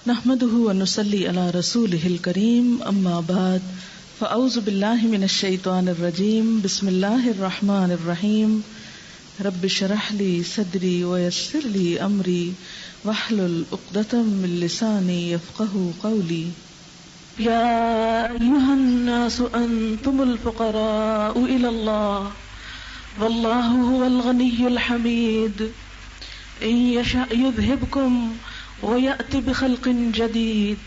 نحمده ونصلي على رسوله الكريم اما بعد فاعوذ بالله من الشيطان الرجيم بسم الله الرحمن الرحيم رب اشرح لي صدري ويسر لي امري واحلل عقدة من لساني يفقهوا قولي يا ايها الناس انتم الفقراء الى الله والله هو الغني الحميد ان يشاء يذهبكم وَيَأْتِ بِخَلْقٍ جَدِيدٍ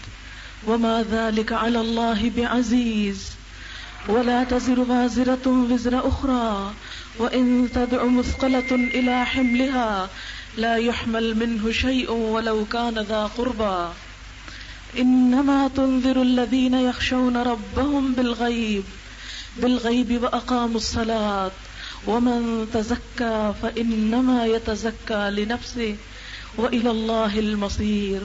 وَمَا ذَلِكَ عَلَى اللَّهِ بِعَزِيزٍ وَلَا تَزِرُ وَازِرَةٌ وِزْرَ أُخْرَى وَإِن تَدْعُ مُثْقَلَةٌ إِلَى حِمْلِهَا لَا يُحْمَلْ مِنْهُ شَيْءٌ وَلَوْ كَانَ ذَا قُرْبَى إِنَّمَا تُنذِرُ الَّذِينَ يَخْشَوْنَ رَبَّهُمْ بِالْغَيْبِ وَأَقَامُوا الصَّلَاةَ وَمَن تَزَكَّى فَإِنَّمَا يَتَزَكَّى لِنَفْسِهِ وَإِلَى اللَّهِ الْمَصِيرُ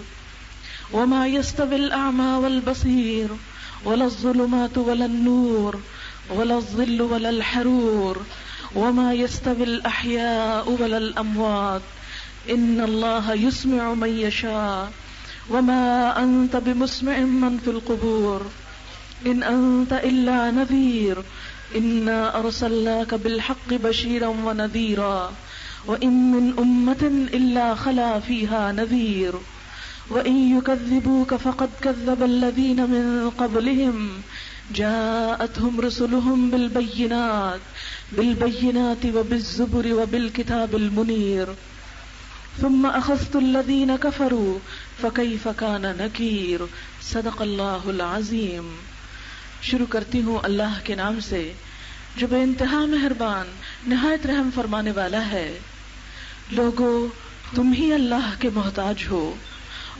وَمَا يَسْتَوِي الْأَعْمَى وَالْبَصِيرُ وَلَا الظُّلُمَاتُ وَلَا النُّورُ وَلَا الظِّلُّ وَلَا الْحَرُورُ وَمَا يَسْتَوِي الْأَحْيَاءُ وَلَا الْأَمْوَاتُ إِنَّ اللَّهَ يُسْمِعُ مَن يَشَاءُ وَمَا أَنتَ بِمُسْمِعٍ مَّن فِي الْقُبُورِ إِنْ أَنتَ إِلَّا نَذِيرٌ إِنَّا أَرْسَلْنَاكَ بِالْحَقِّ بَشِيرًا وَنَذِيرًا وَإِن مِّنْ أُمَّةٍ إِلَّا خَلَا فِيهَا نَذِيرٌ وَإِن يُكَذِّبُوكَ فَقَدْ كَذَّبَ الَّذِينَ مِن قَبْلِهِمْ جَاءَتْهُمْ رُسُلُهُم بِالْبَيِّنَاتِ وَبِالزُّبُرِ وَبِالْكِتَابِ الْمُنِيرِ ثُمَّ أَخَذْتُ الَّذِينَ كَفَرُوا فَكَيْفَ كَانَ نَكِيرِ صدق اللہ العظیم۔ شروع کرتی ہوں اللہ کے نام سے جو بے انتہا مہربان نہایت رحم فرمانے والا ہے۔ لوگو تم ہی اللہ کے محتاج ہو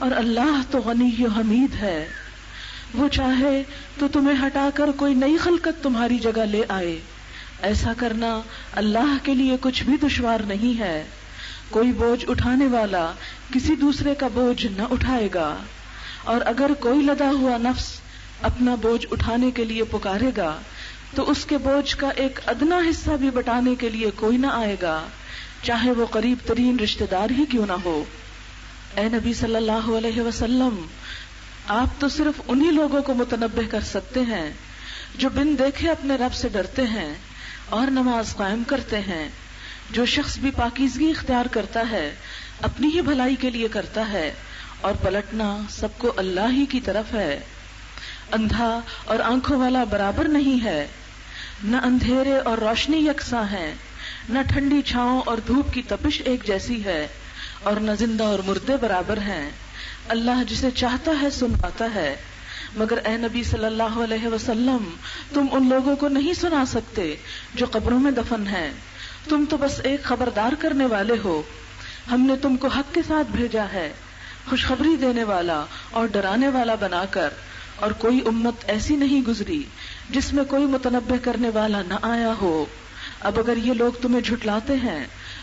اور اللہ تو غنی و حمید ہے۔ وہ چاہے تو تمہیں ہٹا کر کوئی نئی خلقت تمہاری جگہ لے آئے، ایسا کرنا اللہ کے لیے کچھ بھی دشوار نہیں ہے۔ کوئی بوجھ اٹھانے والا کسی دوسرے کا بوجھ نہ اٹھائے گا، اور اگر کوئی لدا ہوا نفس اپنا بوجھ اٹھانے کے لیے پکارے گا تو اس کے بوجھ کا ایک ادنا حصہ بھی بٹانے کے لیے کوئی نہ آئے گا، چاہے وہ قریب ترین رشتہ دار ہی کیوں نہ ہو۔ اے نبی صلی اللہ علیہ وسلم، آپ تو صرف انہی لوگوں کو متنبہ کر سکتے ہیں جو بن دیکھے اپنے رب سے ڈرتے ہیں اور نماز قائم کرتے ہیں۔ جو شخص بھی پاکیزگی اختیار کرتا ہے اپنی ہی بھلائی کے لیے کرتا ہے، اور پلٹنا سب کو اللہ ہی کی طرف ہے۔ اندھا اور آنکھوں والا برابر نہیں ہے، نہ اندھیرے اور روشنی یکساں ہیں، نہ ٹھنڈی چھاؤں اور دھوپ کی تپش ایک جیسی ہے، اور نہ زندہ اور مردے برابر ہیں۔ اللہ جسے چاہتا ہے سناتا ہے، مگر اے نبی صلی اللہ علیہ وسلم تم ان لوگوں کو نہیں سنا سکتے جو قبروں میں دفن ہیں۔ تم تو بس ایک خبردار کرنے والے ہو۔ ہم نے تم کو حق کے ساتھ بھیجا ہے، خوشخبری دینے والا اور ڈرانے والا بنا کر، اور کوئی امت ایسی نہیں گزری جس میں کوئی متنبہ کرنے والا نہ آیا ہو۔ اب اگر یہ لوگ تمہیں جھٹلاتے ہیں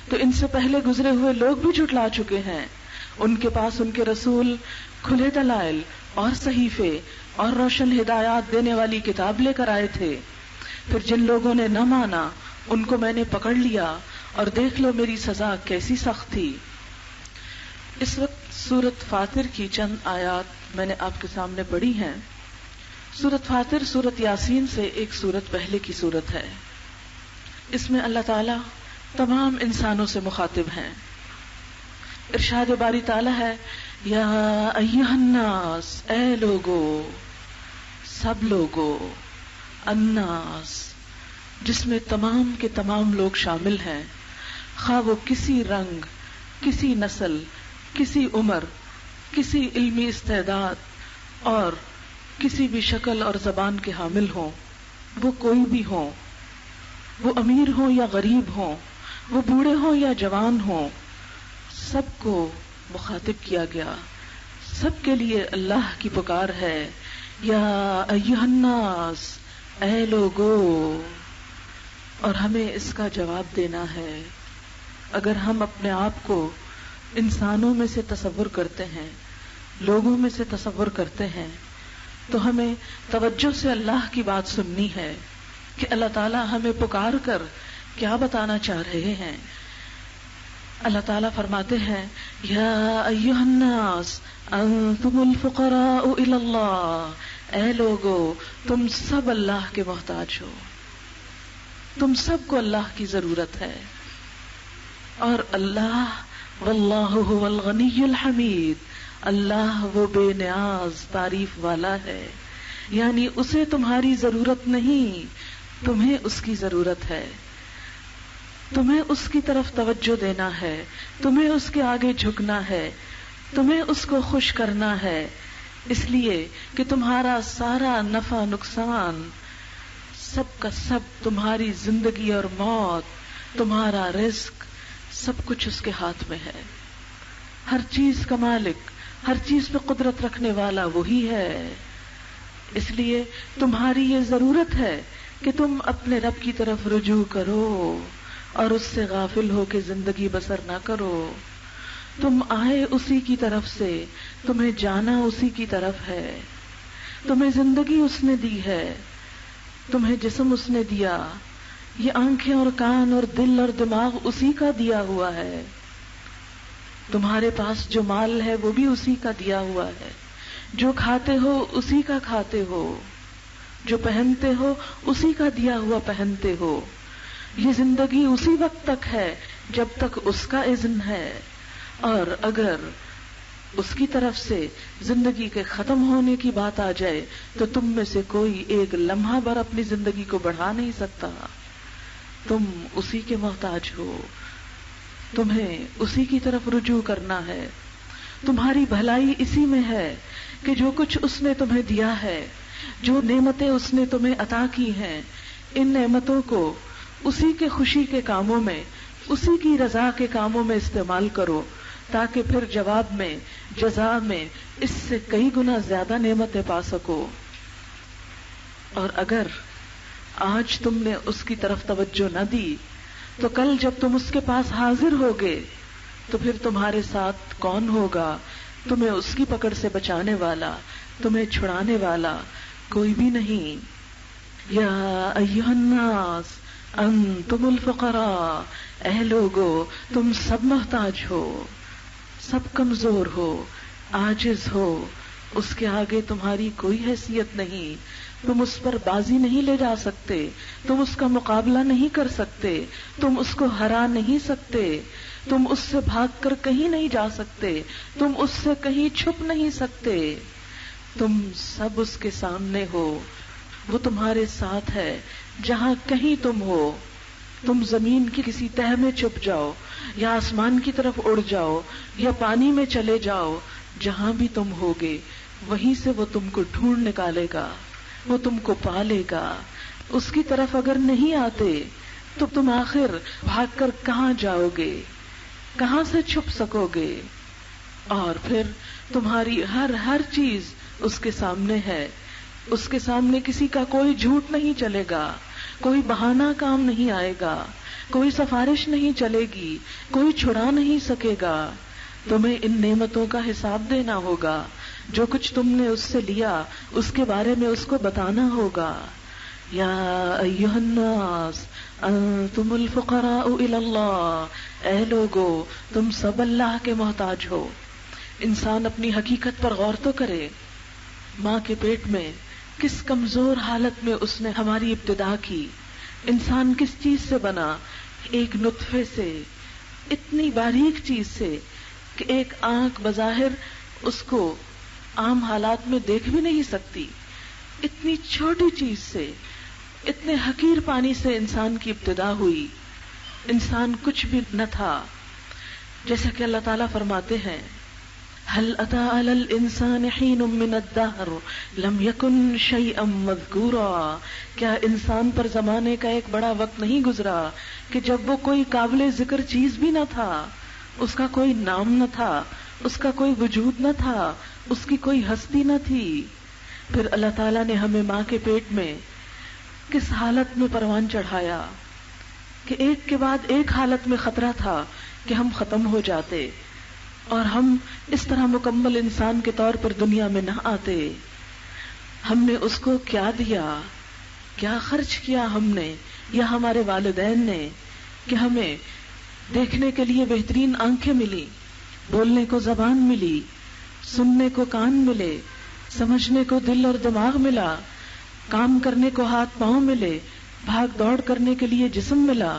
تو ان سے پہلے گزرے ہوئے لوگ بھی جھٹلا چکے ہیں۔ ان کے پاس ان کے رسول کھلے دلائل اور صحیفے اور روشن ہدایات دینے والی کتاب لے کر آئے تھے، پھر جن لوگوں نے نہ مانا ان کو میں نے پکڑ لیا، اور دیکھ لو میری سزا کیسی سخت تھی۔ اس وقت سورۃ فاطر کی چند آیات میں نے آپ کے سامنے پڑھی ہیں۔ سورۃ فاطر سورۃ یاسین سے ایک سورت پہلے کی سورت ہے۔ اس میں اللہ تعالیٰ تمام انسانوں سے مخاطب ہیں۔ ارشاد باری تعالیٰ ہے، یا ایھا الناس، اے لوگو، سب لوگو، الناس جس میں تمام کے تمام لوگ شامل ہیں، خواہ وہ کسی رنگ، کسی نسل، کسی عمر، کسی علمی استعداد اور کسی بھی شکل اور زبان کے حامل ہوں، وہ کوئی بھی ہوں، وہ امیر ہوں یا غریب ہوں، وہ بوڑھے ہوں یا جوان ہوں، سب کو مخاطب کیا گیا۔ سب کے لیے اللہ کی پکار ہے، یا ایھا الناس، اے لوگو، اور ہمیں اس کا جواب دینا ہے۔ اگر ہم اپنے آپ کو انسانوں میں سے تصور کرتے ہیں، لوگوں میں سے تصور کرتے ہیں، تو ہمیں توجہ سے اللہ کی بات سننی ہے کہ اللہ تعالیٰ ہمیں پکار کر کیا بتانا چاہ رہے ہیں۔ اللہ تعالیٰ فرماتے ہیں یا ایھا الناس انتم الفقراء الی اللہ، اے لوگو تم سب اللہ کے محتاج ہو، تم سب کو اللہ کی ضرورت ہے، اور اللہ واللہ هو الغنی الحمید، اللہ وہ بے نیاز تعریف والا ہے، یعنی اسے تمہاری ضرورت نہیں، تمہیں اس کی ضرورت ہے، تمہیں اس کی طرف توجہ دینا ہے، تمہیں اس کے آگے جھکنا ہے، تمہیں اس کو خوش کرنا ہے، اس لیے کہ تمہارا سارا نفع نقصان سب کا سب، تمہاری زندگی اور موت، تمہارا رزق، سب کچھ اس کے ہاتھ میں ہے، ہر چیز کا مالک، ہر چیز پہ قدرت رکھنے والا وہی ہے، اس لیے تمہاری یہ ضرورت ہے کہ تم اپنے رب کی طرف رجوع کرو اور اس سے غافل ہو کے زندگی بسر نہ کرو، تم آئے اسی کی طرف سے، تمہیں جانا اسی کی طرف ہے، تمہیں زندگی اس نے دی ہے، تمہیں جسم اس نے دیا، یہ آنکھیں اور کان اور دل اور دماغ اسی کا دیا ہوا ہے، تمہارے پاس جو مال ہے وہ بھی اسی کا دیا ہوا ہے، جو کھاتے ہو اسی کا کھاتے ہو، جو پہنتے ہو اسی کا دیا ہوا پہنتے ہو، یہ زندگی اسی وقت تک ہے جب تک اس کا اذن ہے، اور اگر اس کی طرف سے زندگی کے ختم ہونے کی بات آ جائے تو تم میں سے کوئی ایک لمحہ بھر اپنی زندگی کو بڑھا نہیں سکتا، تم اسی کے محتاج ہو، تمہیں اسی کی طرف رجوع کرنا ہے، تمہاری بھلائی اسی میں ہے کہ جو کچھ اس نے تمہیں دیا ہے، جو نعمتیں اس نے تمہیں عطا کی ہیں، ان نعمتوں کو اسی کے خوشی کے کاموں میں، اسی کی رضا کے کاموں میں استعمال کرو، تاکہ پھر جواب میں، جزا میں اس سے کئی گنا زیادہ نعمتیں پا سکو۔ اور اگر آج تم نے اس کی طرف توجہ نہ دی تو کل جب تم اس کے پاس حاضر ہوگے تو پھر تمہارے ساتھ کون ہوگا؟ تمہیں اس کی پکڑ سے بچانے والا، تمہیں چھڑانے والا کوئی بھی نہیں۔ یا ایھا الناس انتم الفقراء، اے لوگو تم سب محتاج ہو، سب کمزور ہو، عاجز ہو، اس کے آگے تمہاری کوئی حیثیت نہیں، تم اس پر بازی نہیں لے جا سکتے، تم اس کا مقابلہ نہیں کر سکتے، تم اس کو ہرا نہیں سکتے، تم اس سے بھاگ کر کہیں نہیں جا سکتے، تم اس سے کہیں چھپ نہیں سکتے، تم سب اس کے سامنے ہو، وہ تمہارے ساتھ ہے جہاں کہیں تم ہو، تم زمین کی کسی تہہ میں چھپ جاؤ یا آسمان کی طرف اڑ جاؤ یا پانی میں چلے جاؤ، جہاں بھی تم ہوگے وہیں سے وہ تم کو ڈھونڈ نکالے گا، وہ تم کو پالے گا۔ اس کی طرف اگر نہیں آتے تو تم آخر بھاگ کر کہاں جاؤ گے، کہاں سے چھپ سکو گے؟ اور پھر تمہاری ہر چیز اس کے سامنے ہے، اس کے سامنے کسی کا کوئی جھوٹ نہیں چلے گا، کوئی بہانہ کام نہیں آئے گا، کوئی سفارش نہیں چلے گی، کوئی چھڑا نہیں سکے گا، تمہیں ان نعمتوں کا حساب دینا ہوگا، جو کچھ تم نے اس سے لیا اس کے بارے میں اس کو بتانا ہوگا۔ یا ایھا الناس انتم الفقراء الی اللہ، اے لوگو تم سب اللہ کے محتاج ہو۔ انسان اپنی حقیقت پر غور تو کرے، ماں کے پیٹ میں کس کمزور حالت میں اس نے ہماری ابتدا کی، انسان کس چیز سے بنا؟ ایک نطفے سے، اتنی باریک چیز سے کہ ایک آنکھ بظاہر اس کو عام حالات میں دیکھ بھی نہیں سکتی، اتنی چھوٹی چیز سے، اتنے حقیر پانی سے انسان کی ابتدا ہوئی، انسان کچھ بھی نہ تھا۔ جیسا کہ اللہ تعالیٰ فرماتے ہیں هل أتى على الإنسان حين من الدهر لم يكن شيئا مذكورا، کیا انسان پر زمانے کا ایک بڑا وقت نہیں گزرا کہ جب وہ کوئی قابل ذکر چیز بھی نہ تھا، اس کا کوئی نام نہ تھا، اس کا کوئی وجود نہ تھا، اس کی کوئی ہستی نہ تھی۔ پھر اللہ تعالیٰ نے ہمیں ماں کے پیٹ میں کس حالت میں پروان چڑھایا کہ ایک کے بعد ایک حالت میں خطرہ تھا کہ ہم ختم ہو جاتے اور ہم اس طرح مکمل انسان کے طور پر دنیا میں نہ آتے۔ ہم نے اس کو کیا دیا، کیا خرچ کیا ہم نے یا ہمارے والدین نے کہ ہمیں دیکھنے کے لیے بہترین آنکھیں ملی، بولنے کو زبان ملی، سننے کو کان ملے، سمجھنے کو دل اور دماغ ملا، کام کرنے کو ہاتھ پاؤں ملے، بھاگ دوڑ کرنے کے لیے جسم ملا،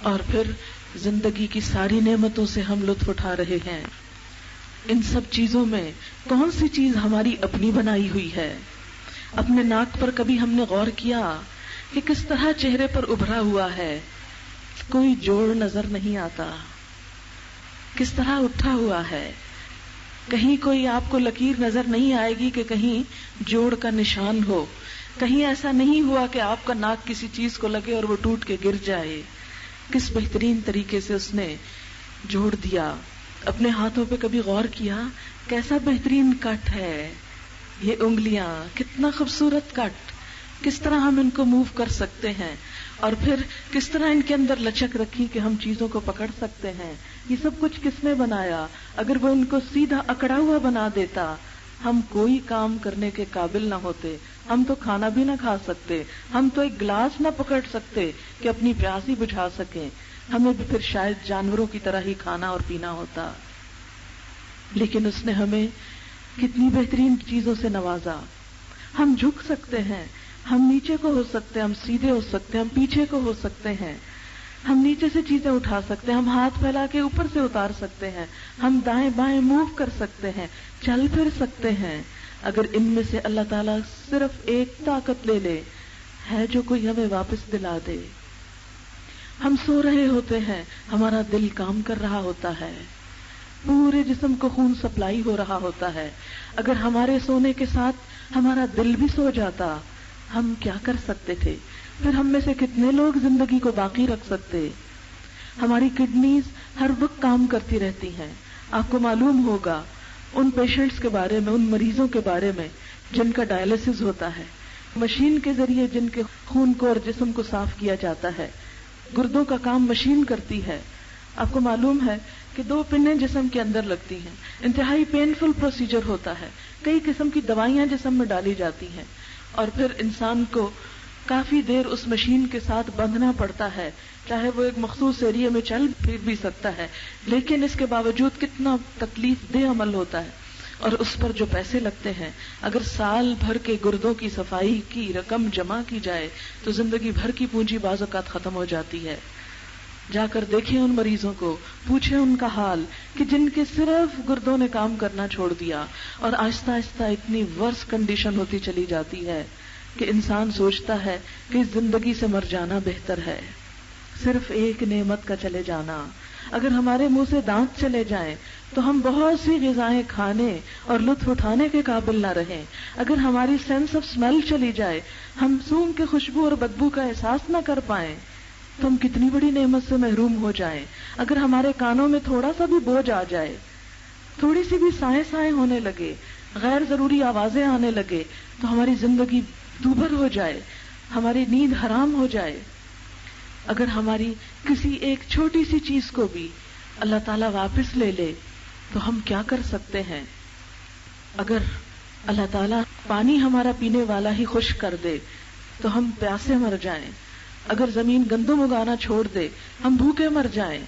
اور پھر زندگی کی ساری نعمتوں سے ہم لطف اٹھا رہے ہیں۔ ان سب چیزوں میں کون سی چیز ہماری اپنی بنائی ہوئی ہے؟ اپنے ناک پر کبھی ہم نے غور کیا کہ کس طرح چہرے پر ابھرا ہوا ہے، کوئی جوڑ نظر نہیں آتا، کس طرح اٹھا ہوا ہے، کہیں کوئی آپ کو لکیر نظر نہیں آئے گی کہ کہیں جوڑ کا نشان ہو، کہیں ایسا نہیں ہوا کہ آپ کا ناک کسی چیز کو لگے اور وہ ٹوٹ کے گر جائے۔ کس بہترین طریقے سے اس نے جوڑ دیا۔ اپنے ہاتھوں پہ کبھی غور کیا کیسا بہترین کٹ ہے، یہ انگلیاں کتنا خوبصورت کٹ، کس طرح ہم ان کو موو کر سکتے ہیں، اور پھر کس طرح ان کے اندر لچک رکھی کہ ہم چیزوں کو پکڑ سکتے ہیں۔ یہ سب کچھ کس نے بنایا؟ اگر وہ ان کو سیدھا اکڑا ہوا بنا دیتا، ہم کوئی کام کرنے کے قابل نہ ہوتے، ہم تو کھانا بھی نہ کھا سکتے، ہم تو ایک گلاس نہ پکڑ سکتے کہ اپنی پیاس ہی بجھا سکیں، ہمیں بھی پھر شاید جانوروں کی طرح ہی کھانا اور پینا ہوتا۔ لیکن اس نے ہمیں کتنی بہترین چیزوں سے نوازا۔ ہم جھک سکتے ہیں، ہم نیچے کو ہو سکتے ہیں، ہم سیدھے ہو سکتے ہیں، ہم پیچھے کو ہو سکتے ہیں، ہم نیچے سے چیزیں اٹھا سکتے ہیں، ہم ہاتھ پھیلا کے اوپر سے اتار سکتے ہیں، ہم دائیں بائیں موو کر سکتے ہیں، چل پھر سکتے ہیں۔ اگر ان میں سے اللہ تعالیٰ صرف ایک طاقت لے لے، ہے جو کوئی ہمیں واپس دلا دے۔ ہم سو رہے ہوتے ہیں، ہمارا دل کام کر رہا ہوتا ہے، پورے جسم کو خون سپلائی ہو رہا ہوتا ہے۔ اگر ہمارے سونے کے ساتھ ہمارا دل بھی سو جاتا، ہم کیا کر سکتے تھے؟ پھر ہم میں سے کتنے لوگ زندگی کو باقی رکھ سکتے؟ ہماری کڈنیز ہر وقت کام کرتی رہتی ہیں۔ آپ کو معلوم ہوگا ان پیشنٹس کے بارے میں، ان مریضوں کے بارے میں جن کا ڈائلسس ہوتا ہے، مشین کے ذریعے جن کے خون کو اور جسم کو صاف کیا جاتا ہے، گردوں کا کام مشین کرتی ہے۔ آپ کو معلوم ہے کہ 2 پنیں جسم کے اندر لگتی ہیں، انتہائی پینفل پروسیجر ہوتا ہے، کئی قسم کی دوائیاں جسم میں ڈالی جاتی ہیں، اور پھر انسان کو کافی دیر اس مشین کے ساتھ بندھنا پڑتا ہے، چاہے وہ ایک مخصوص ایریے میں چل پھر بھی سکتا ہے، لیکن اس کے باوجود کتنا تکلیف دہ عمل ہوتا ہے، اور اس پر جو پیسے لگتے ہیں، اگر سال بھر کے گردوں کی صفائی کی رقم جمع کی جائے تو زندگی بھر کی پونجی بعض اوقات ختم ہو جاتی ہے۔ جا کر دیکھیں ان مریضوں کو، پوچھیں ان کا حال کہ جن کے صرف گردوں نے کام کرنا چھوڑ دیا، اور آہستہ آہستہ اتنی ورس کنڈیشن ہوتی چلی جاتی ہے کہ انسان سوچتا ہے کہ اس زندگی سے مر جانا بہتر ہے، صرف ایک نعمت کا چلے جانا۔ اگر ہمارے منہ سے دانت چلے جائیں تو ہم بہت سی غذائیں کھانے اور لطف اٹھانے کے قابل نہ رہیں۔ اگر ہماری سینس آف اسمیل چلی جائے، ہم سونگھ کے خوشبو اور بدبو کا احساس نہ کر پائیں، تو ہم کتنی بڑی نعمت سے محروم ہو جائیں۔ اگر ہمارے کانوں میں تھوڑا سا بھی بوجھ آ جائے، تھوڑی سی بھی سائیں سائیں ہونے لگے، غیر ضروری آوازیں آنے لگے، تو ہماری زندگی دوبھر ہو جائے، ہماری نیند حرام ہو جائے۔ اگر ہماری کسی ایک چھوٹی سی چیز کو بھی اللہ تعالیٰ واپس لے لے تو ہم کیا کر سکتے ہیں؟ اگر اللہ تعالیٰ پانی ہمارا پینے والا ہی خشک کر دے تو ہم پیاسے مر جائیں، اگر زمین گندم اگانا چھوڑ دے ہم بھوکے مر جائیں۔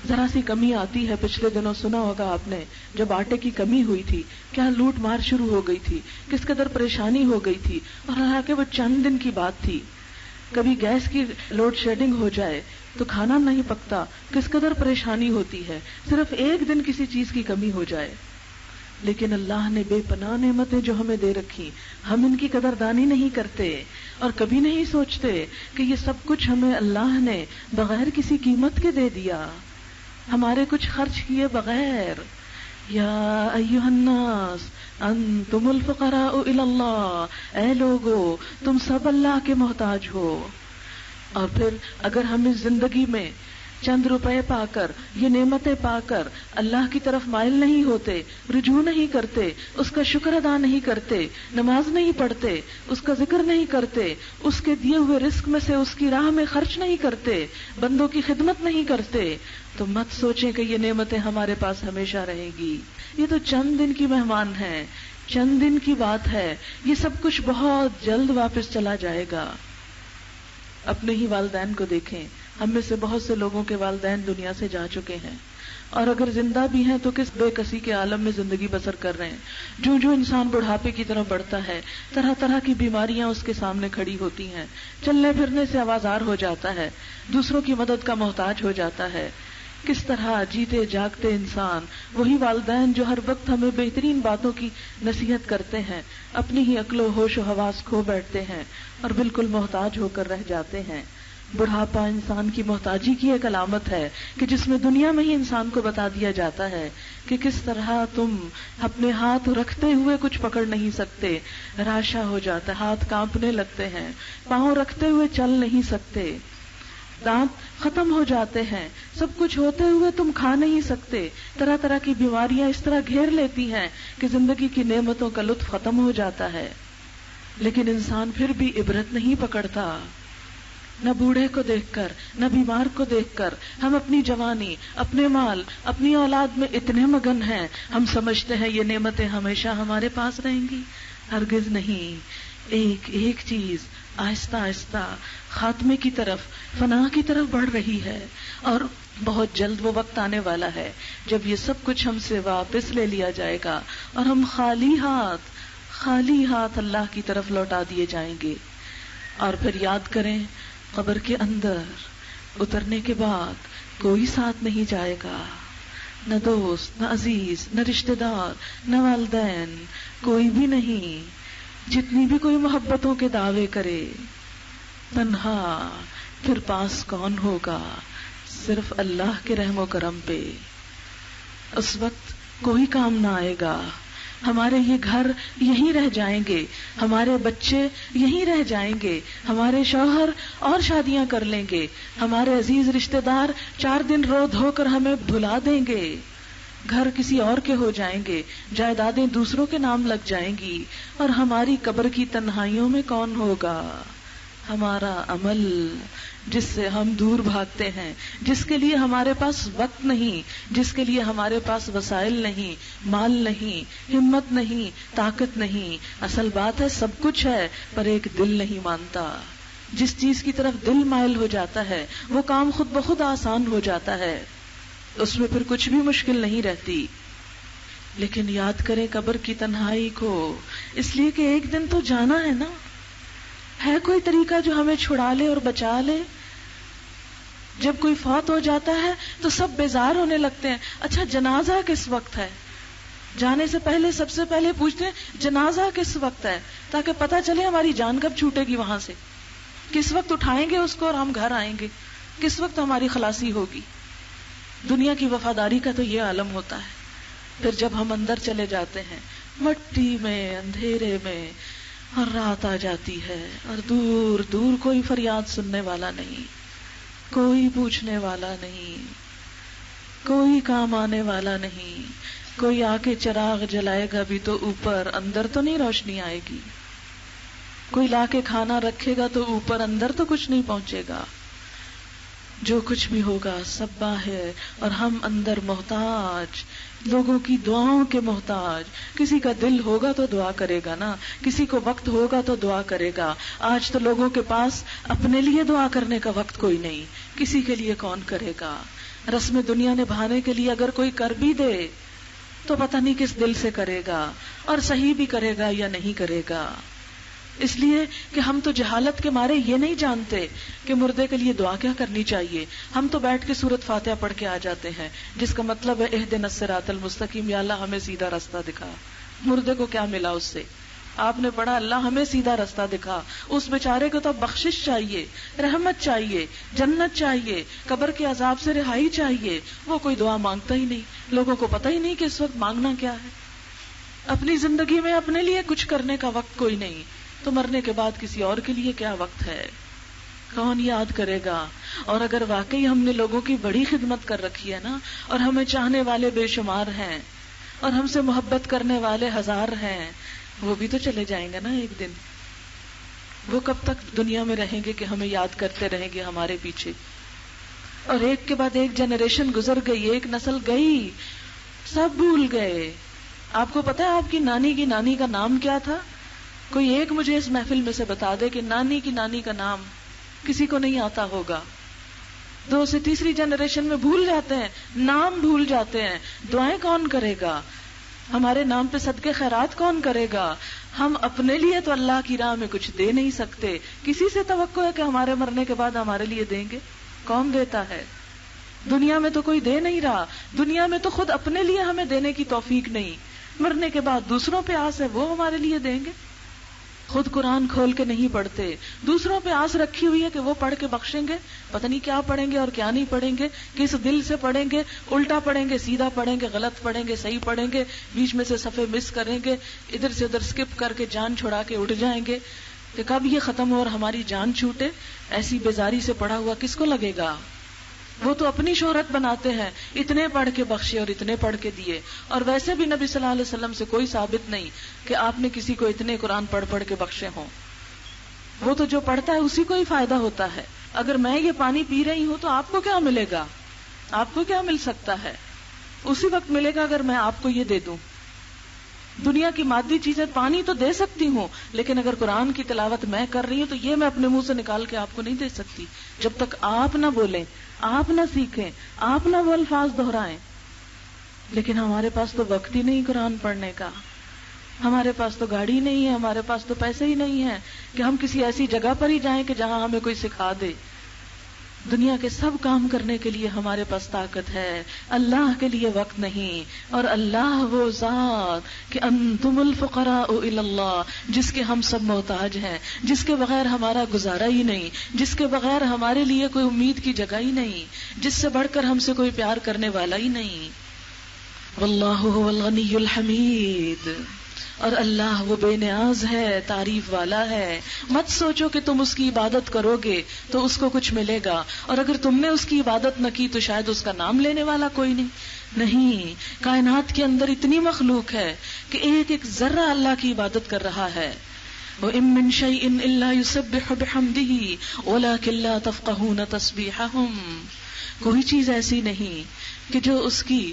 ذرا سی کمی آتی ہے، پچھلے دنوں سنا ہوگا آپ نے، جب آٹے کی کمی ہوئی تھی کیا لوٹ مار شروع ہو گئی تھی، کس قدر پریشانی ہو گئی تھی، اور حالانکہ وہ چند دن کی بات تھی۔ کبھی گیس کی لوڈ شیڈنگ ہو جائے تو کھانا نہیں پکتا، کس قدر پریشانی ہوتی ہے، صرف ایک دن کسی چیز کی کمی ہو جائے۔ لیکن اللہ نے بے پناہ نعمتیں جو ہمیں دے رکھی، ہم ان کی قدردانی نہیں کرتے اور کبھی نہیں سوچتے کہ یہ سب کچھ ہمیں اللہ نے بغیر کسی قیمت کے دے دیا، ہمارے کچھ خرچ کیے بغیر۔ یا ایھا الناس انتم الفقراء الی اللہ، اے لوگو تم سب اللہ کے محتاج ہو۔ اور پھر اگر ہم اس زندگی میں چند روپے پا کر، یہ نعمتیں پا کر اللہ کی طرف مائل نہیں ہوتے، رجوع نہیں کرتے، اس کا شکر ادا نہیں کرتے، نماز نہیں پڑھتے، اس کا ذکر نہیں کرتے، اس کے دیے ہوئے رزق میں سے اس کی راہ میں خرچ نہیں کرتے، بندوں کی خدمت نہیں کرتے، تو مت سوچیں کہ یہ نعمتیں ہمارے پاس ہمیشہ رہے گی۔ یہ تو چند دن کی مہمان ہیں، چند دن کی بات ہے، یہ سب کچھ بہت جلد واپس چلا جائے گا۔ اپنے ہی والدین کو دیکھیں، ہم میں سے بہت سے لوگوں کے والدین دنیا سے جا چکے ہیں، اور اگر زندہ بھی ہیں تو کس بے کسی کے عالم میں زندگی بسر کر رہے ہیں۔ جو انسان بڑھاپے کی طرف بڑھتا ہے، طرح طرح کی بیماریاں اس کے سامنے کھڑی ہوتی ہیں، چلنے پھرنے سے آوازار ہو جاتا ہے، دوسروں کی مدد کا محتاج ہو جاتا ہے۔ کس طرح جیتے جاگتے انسان، وہی والدین جو ہر وقت ہمیں بہترین باتوں کی نصیحت کرتے ہیں، اپنی ہی عقل و ہوش و حواس کھو بیٹھتے ہیں اور بالکل محتاج ہو کر رہ جاتے ہیں۔ بڑھاپا انسان کی محتاجی کی ایک علامت ہے کہ جس میں دنیا میں ہی انسان کو بتا دیا جاتا ہے کہ کس طرح تم اپنے ہاتھ رکھتے ہوئے کچھ پکڑ نہیں سکتے، راشا ہو جاتا ہے، ہاتھ کانپنے لگتے ہیں، پاؤں رکھتے ہوئے چل نہیں سکتے، دانت ختم ہو جاتے ہیں، سب کچھ ہوتے ہوئے تم کھا نہیں سکتے، طرح طرح کی بیماریاں اس طرح گھیر لیتی ہیں کہ زندگی کی نعمتوں کا لطف ختم ہو جاتا ہے۔ لیکن انسان پھر بھی عبرت نہیں پکڑتا، نہ بوڑھے کو دیکھ کر، نہ بیمار کو دیکھ کر ہم اپنی جوانی، اپنے مال، اپنی اولاد میں اتنے مگن ہیں، ہم سمجھتے ہیں یہ نعمتیں ہمیشہ ہمارے پاس رہیں گی۔ ہرگز نہیں، ایک ایک چیز آہستہ آہستہ خاتمے کی طرف، فنا کی طرف بڑھ رہی ہے، اور بہت جلد وہ وقت آنے والا ہے جب یہ سب کچھ ہم سے واپس لے لیا جائے گا اور ہم خالی ہاتھ اللہ کی طرف لوٹا دیے جائیں گے۔ اور پھر یاد کریں، قبر کے اندر اترنے کے بعد کوئی ساتھ نہیں جائے گا، نہ دوست، نہ عزیز، نہ رشتہ دار، نہ والدین، کوئی بھی نہیں۔ جتنی بھی کوئی محبتوں کے دعوے کرے، تنہا، پھر پاس کون ہوگا؟ صرف اللہ کے رحم و کرم پہ۔ اس وقت کوئی کام نہ آئے گا، ہمارے یہ گھر یہیں رہ جائیں گے، ہمارے بچے یہیں رہ جائیں گے، ہمارے شوہر اور شادیاں کر لیں گے، ہمارے عزیز رشتہ دار 4 دن رو دھو کر ہمیں بھلا دیں گے، گھر کسی اور کے ہو جائیں گے، جائیدادیں دوسروں کے نام لگ جائیں گی، اور ہماری قبر کی تنہائیوں میں کون ہوگا؟ ہمارا عمل، جس سے ہم دور بھاگتے ہیں، جس کے لیے ہمارے پاس وقت نہیں، جس کے لیے ہمارے پاس وسائل نہیں، مال نہیں، ہمت نہیں، طاقت نہیں۔ اصل بات ہے سب کچھ ہے پر ایک دل نہیں مانتا۔ جس چیز کی طرف دل مائل ہو جاتا ہے وہ کام خود بخود آسان ہو جاتا ہے، اس میں پھر کچھ بھی مشکل نہیں رہتی۔ لیکن یاد کریں قبر کی تنہائی کو، اس لیے کہ ایک دن تو جانا ہے نا۔ ہے کوئی طریقہ جو ہمیں چھڑا لے اور بچا لے؟ جب کوئی فوت ہو جاتا ہے تو سب بیزار ہونے لگتے ہیں، اچھا جنازہ کس وقت ہے؟ جانے سے پہلے سب سے پہلے پوچھتے ہیں جنازہ کس وقت ہے، تاکہ پتہ چلے ہماری جان کب چھوٹے گی وہاں سے، کس وقت اٹھائیں گے اس کو اور ہم گھر آئیں گے، کس وقت ہماری خلاصی ہوگی۔ دنیا کی وفاداری کا تو یہ عالم ہوتا ہے۔ پھر جب ہم اندر چلے جاتے ہیں مٹی میں، اندھیرے میں، اور رات آ جاتی ہے، اور دور دور کوئی فریاد سننے والا نہیں، کوئی پوچھنے والا نہیں، کوئی کام آنے والا نہیں، کوئی آ کے چراغ جلائے گا بھی تو اوپر، اندر تو نہیں روشنی آئے گی، کوئی لا کے کھانا رکھے گا تو اوپر، اندر تو کچھ نہیں پہنچے گا۔ جو کچھ بھی ہوگا سب باہر، اور ہم اندر محتاج، لوگوں کی دعاؤں کے محتاج۔ کسی کا دل ہوگا تو دعا کرے گا نا، کسی کو وقت ہوگا تو دعا کرے گا۔ آج تو لوگوں کے پاس اپنے لیے دعا کرنے کا وقت کوئی نہیں، کسی کے لیے کون کرے گا؟ رسم دنیا نبھانے کے لیے اگر کوئی کر بھی دے تو پتہ نہیں کس دل سے کرے گا، اور صحیح بھی کرے گا یا نہیں کرے گا۔ اس لیے کہ ہم تو جہالت کے مارے یہ نہیں جانتے کہ مردے کے لیے دعا کیا کرنی چاہیے۔ ہم تو بیٹھ کے سورۃ فاتحہ پڑھ کے آ جاتے ہیں، جس کا مطلب ہے اہدنا الصراط المستقیم، یا اللہ ہمیں سیدھا راستہ دکھا۔ مردے کو کیا ملا اس سے؟ آپ نے پڑھا اللہ ہمیں سیدھا راستہ دکھا، اس بیچارے کو تو بخشش چاہیے، رحمت چاہیے، جنت چاہیے، قبر کے عذاب سے رہائی چاہیے، وہ کوئی دعا مانگتا ہی نہیں۔ لوگوں کو پتہ ہی نہیں کہ اس وقت مانگنا کیا ہے۔ اپنی زندگی میں اپنے لیے کچھ کرنے کا وقت کوئی نہیں، تو مرنے کے بعد کسی اور کے لیے کیا وقت ہے؟ کون یاد کرے گا؟ اور اگر واقعی ہم نے لوگوں کی بڑی خدمت کر رکھی ہے نا، اور ہمیں چاہنے والے بے شمار ہیں، اور ہم سے محبت کرنے والے ہزار ہیں، وہ بھی تو چلے جائیں گے نا ایک دن۔ وہ کب تک دنیا میں رہیں گے کہ ہمیں یاد کرتے رہیں گے ہمارے پیچھے؟ اور ایک کے بعد ایک جنریشن گزر گئی، ایک نسل گئی، سب بھول گئے۔ آپ کو پتا ہے آپ کی نانی کا نام کیا تھا؟ کوئی ایک مجھے اس محفل میں سے بتا دے کہ نانی کی نانی کا نام کسی کو نہیں آتا ہوگا۔ 2 سے تیسری جنریشن میں بھول جاتے ہیں، نام بھول جاتے ہیں، دعائیں کون کرے گا، ہمارے نام پہ صدقے خیرات کون کرے گا؟ ہم اپنے لیے تو اللہ کی راہ میں کچھ دے نہیں سکتے، کسی سے توقع ہے کہ ہمارے مرنے کے بعد ہمارے لیے دیں گے؟ کون دیتا ہے؟ دنیا میں تو کوئی دے نہیں رہا، دنیا میں تو خود اپنے لیے ہمیں دینے کی توفیق نہیں، مرنے کے بعد دوسروں پہ آس ہے وہ ہمارے لیے دیں گے۔ خود قرآن کھول کے نہیں پڑھتے، دوسروں پہ آس رکھی ہوئی ہے کہ وہ پڑھ کے بخشیں گے، پتہ نہیں کیا پڑھیں گے اور کیا نہیں پڑھیں گے، کس دل سے پڑھیں گے، الٹا پڑھیں گے، سیدھا پڑھیں گے، غلط پڑھیں گے، صحیح پڑھیں گے، بیچ میں سے صفحے مس کریں گے، ادھر سے ادھر سکپ کر کے جان چھڑا کے اٹھ جائیں گے کہ کب یہ ختم ہو اور ہماری جان چھوٹے۔ ایسی بیزاری سے پڑھا ہوا کس کو لگے گا؟ وہ تو اپنی شہرت بناتے ہیں، اتنے پڑھ کے بخشے اور اتنے پڑھ کے دیے، اور ویسے بھی نبی صلی اللہ علیہ وسلم سے کوئی ثابت نہیں کہ آپ نے کسی کو اتنے قرآن پڑھ پڑھ کے بخشے ہوں۔ وہ تو جو پڑھتا ہے اسی کو ہی فائدہ ہوتا ہے۔ اگر میں یہ پانی پی رہی ہوں تو آپ کو کیا ملے گا؟ آپ کو کیا مل سکتا ہے؟ اسی وقت ملے گا اگر میں آپ کو یہ دے دوں۔ دنیا کی مادی چیزیں پانی تو دے سکتی ہوں، لیکن اگر قرآن کی تلاوت میں کر رہی ہوں تو یہ میں اپنے منہ سے نکال کے آپ کو نہیں دے سکتی جب تک آپ نہ بولیں، آپ نہ سیکھیں، آپ نہ وہ الفاظ دہرائیں۔ لیکن ہمارے پاس تو وقت ہی نہیں قرآن پڑھنے کا، ہمارے پاس تو گاڑی نہیں ہے، ہمارے پاس تو پیسے ہی نہیں ہیں کہ ہم کسی ایسی جگہ پر ہی جائیں کہ جہاں ہمیں کوئی سکھا دے۔ دنیا کے سب کام کرنے کے لیے ہمارے پاس طاقت ہے، اللہ کے لیے وقت نہیں۔ اور اللہ وہ ذات کہ انتم الفقراء الی اللہ، جس کے ہم سب محتاج ہیں، جس کے بغیر ہمارا گزارا ہی نہیں، جس کے بغیر ہمارے لیے کوئی امید کی جگہ ہی نہیں، جس سے بڑھ کر ہم سے کوئی پیار کرنے والا ہی نہیں۔ واللہ هو الغنی الحمید، اور اللہ وہ بے نیاز ہے، تعریف والا ہے۔ مت سوچو کہ تم اس کی عبادت کرو گے تو اس کو کچھ ملے گا، اور اگر تم نے اس کی عبادت نہ کی تو شاید اس کا نام لینے والا کوئی نہیں۔ کائنات کے اندر اتنی مخلوق ہے کہ ایک ایک ذرہ اللہ کی عبادت کر رہا ہے۔ وَإِن مِّن شَيْءٍ إِلَّا يُسَبِّحُ بِحَمْدِهِ وَلَٰكِن لَّا تَفْقَهُونَ تَسْبِيحَهُمْ، کوئی چیز ایسی نہیں کہ جو اس کی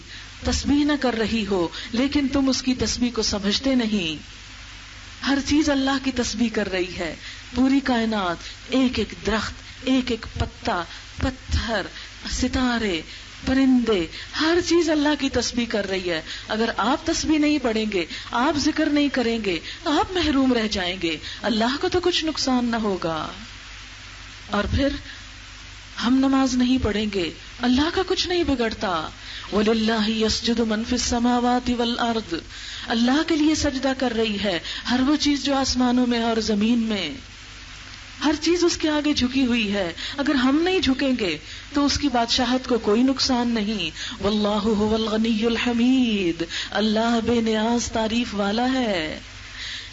تسبیح نہ کر رہی ہو، لیکن تم اس کی تسبیح کو سمجھتے نہیں۔ ہر چیز اللہ کی تسبیح کر رہی ہے، پوری کائنات، ایک ایک درخت، ایک ایک پتا، پتھر، ستارے، پرندے، ہر چیز اللہ کی تسبیح کر رہی ہے۔ اگر آپ تسبیح نہیں پڑھیں گے، آپ ذکر نہیں کریں گے، آپ محروم رہ جائیں گے، اللہ کو تو کچھ نقصان نہ ہوگا۔ اور پھر ہم نماز نہیں پڑھیں گے، اللہ کا کچھ نہیں بگڑتا۔ وَلِلَّهِ يَسْجُدُ مَن فِي السَّمَاوَاتِ وَالْأَرْضِ، اللہ کے لیے سجدہ کر رہی ہے ہر وہ چیز جو آسمانوں میں اور زمین میں، ہر چیز اس کے آگے جھکی ہوئی ہے۔ اگر ہم نہیں جھکیں گے تو اس کی بادشاہت کو کوئی نقصان نہیں۔ وَاللَّهُ هُوَ الْغَنِيُّ الْحَمِيدُ، اللہ بے نیاز تعریف والا ہے۔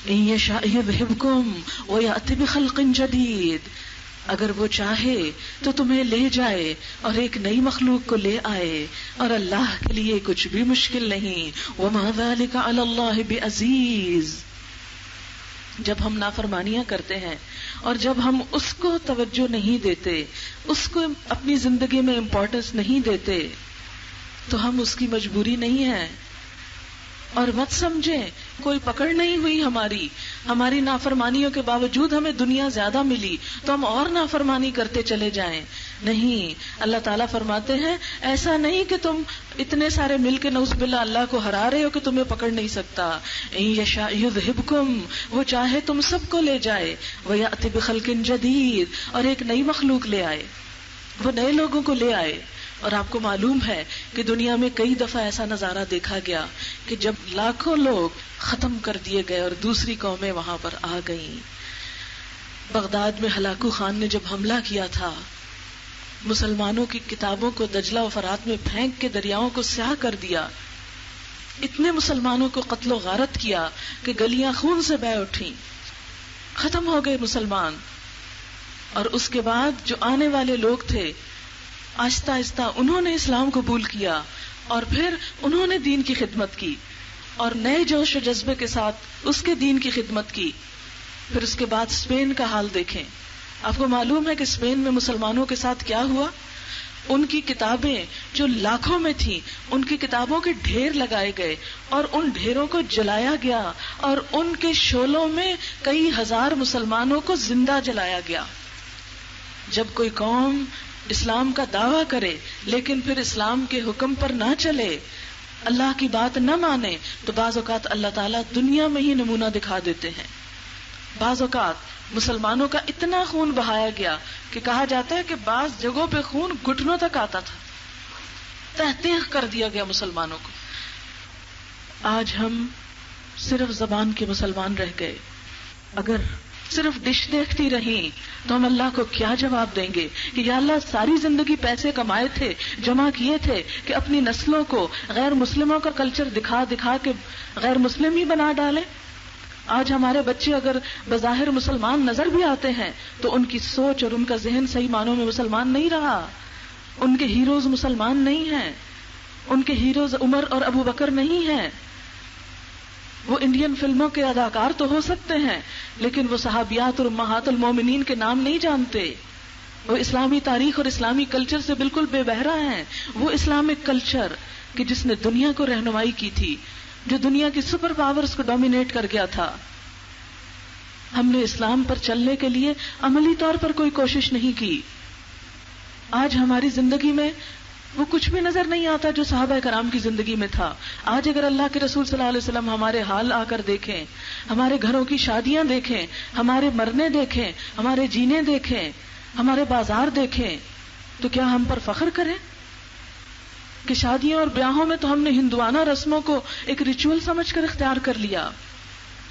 إِن يَشَأْ يُذْهِبْكُمْ وَيَأْتِ بِخَلْقٍ جَدِيدٍ، اگر وہ چاہے تو تمہیں لے جائے اور ایک نئی مخلوق کو لے آئے، اور اللہ کے لیے کچھ بھی مشکل نہیں۔ وَمَا ذَلِكَ عَلَى اللَّهِ بِعَزِيزٍ، جب ہم نافرمانیاں کرتے ہیں اور جب ہم اس کو توجہ نہیں دیتے، اس کو اپنی زندگی میں امپورٹنس نہیں دیتے، تو ہم اس کی مجبوری نہیں ہے۔ اور مت سمجھیں کوئی پکڑ نہیں ہوئی ہماری نافرمانیوں کے باوجود ہمیں دنیا زیادہ ملی تو ہم اور نافرمانی کرتے چلے جائیں، نہیں۔ اللہ تعالیٰ فرماتے ہیں ایسا نہیں کہ تم اتنے سارے مل کے نعوذ باللہ اللہ کو ہرا رہے ہو کہ تمہیں پکڑ نہیں سکتا۔ إِن يَشَأْ يُذْهِبْكُمْ، وہ چاہے تم سب کو لے جائے، وَيَأْتِ بِخَلْقٍ جَدِيدٍ، اور ایک نئی مخلوق لے آئے، وہ نئے لوگوں کو لے آئے۔ اور آپ کو معلوم ہے کہ دنیا میں کئی دفعہ ایسا نظارہ دیکھا گیا کہ جب لاکھوں لوگ ختم کر دیے گئے اور دوسری قومیں وہاں پر آ گئیں۔ بغداد میں ہلاکو خان نے جب حملہ کیا تھا، مسلمانوں کی کتابوں کو دجلہ و فرات میں پھینک کے دریاؤں کو سیاہ کر دیا، اتنے مسلمانوں کو قتل و غارت کیا کہ گلیاں خون سے بہہ اٹھیں، ختم ہو گئے مسلمان۔ اور اس کے بعد جو آنے والے لوگ تھے آہستہ آہستہ انہوں نے اسلام قبول کیا اور پھر انہوں نے دین کی خدمت کی اور نئے جوش و جذبے کے ساتھ اس کے دین کی خدمت کی۔ پھر اس کے بعد اسپین کا حال دیکھیں، آپ کو معلوم ہے کہ اسپین میں مسلمانوں کے ساتھ کیا ہوا؟ ان کی کتابیں جو لاکھوں میں تھیں، ان کی کتابوں کے ڈھیر لگائے گئے اور ان ڈھیروں کو جلایا گیا اور ان کے شعلوں میں کئی ہزار مسلمانوں کو زندہ جلایا گیا۔ جب کوئی قوم اسلام کا دعویٰ کرے لیکن پھر اسلام کے حکم پر نہ چلے، اللہ کی بات نہ مانے، تو بعض اوقات اللہ تعالیٰ دنیا میں ہی نمونہ دکھا دیتے ہیں۔ بعض اوقات مسلمانوں کا اتنا خون بہایا گیا کہ کہا جاتا ہے کہ بعض جگہوں پہ خون گھٹنوں تک آتا تھا، تحقیق کر دیا گیا مسلمانوں کو۔ آج ہم صرف زبان کے مسلمان رہ گئے۔ اگر صرف ڈش دیکھتی رہیں تو ہم اللہ کو کیا جواب دیں گے کہ یا اللہ ساری زندگی پیسے کمائے تھے، جمع کیے تھے کہ اپنی نسلوں کو غیر مسلموں کا کلچر دکھا دکھا کے غیر مسلم ہی بنا ڈالیں۔ آج ہمارے بچے اگر بظاہر مسلمان نظر بھی آتے ہیں تو ان کی سوچ اور ان کا ذہن صحیح معنوں میں مسلمان نہیں رہا۔ ان کے ہیروز مسلمان نہیں ہیں، ان کے ہیروز عمر اور ابو بکر نہیں ہیں۔ وہ انڈین فلموں کے اداکار تو ہو سکتے ہیں لیکن وہ صحابیات اور امہات المومنین کے نام نہیں جانتے۔ وہ اسلامی تاریخ اور اسلامی کلچر سے بالکل بے بہرا ہیں۔ وہ اسلامک کلچر کہ جس نے دنیا کو رہنمائی کی تھی، جو دنیا کی سپر پاورز کو ڈومینیٹ کر گیا تھا۔ ہم نے اسلام پر چلنے کے لیے عملی طور پر کوئی کوشش نہیں کی۔ آج ہماری زندگی میں وہ کچھ بھی نظر نہیں آتا جو صحابہ کرام کی زندگی میں تھا۔ آج اگر اللہ کے رسول صلی اللہ علیہ وسلم ہمارے حال آ کر دیکھیں، ہمارے گھروں کی شادیاں دیکھیں، ہمارے مرنے دیکھیں، ہمارے جینے دیکھیں، ہمارے بازار دیکھیں، تو کیا ہم پر فخر کریں کہ شادیوں اور بیاہوں میں تو ہم نے ہندوانہ رسموں کو ایک ریچول سمجھ کر اختیار کر لیا۔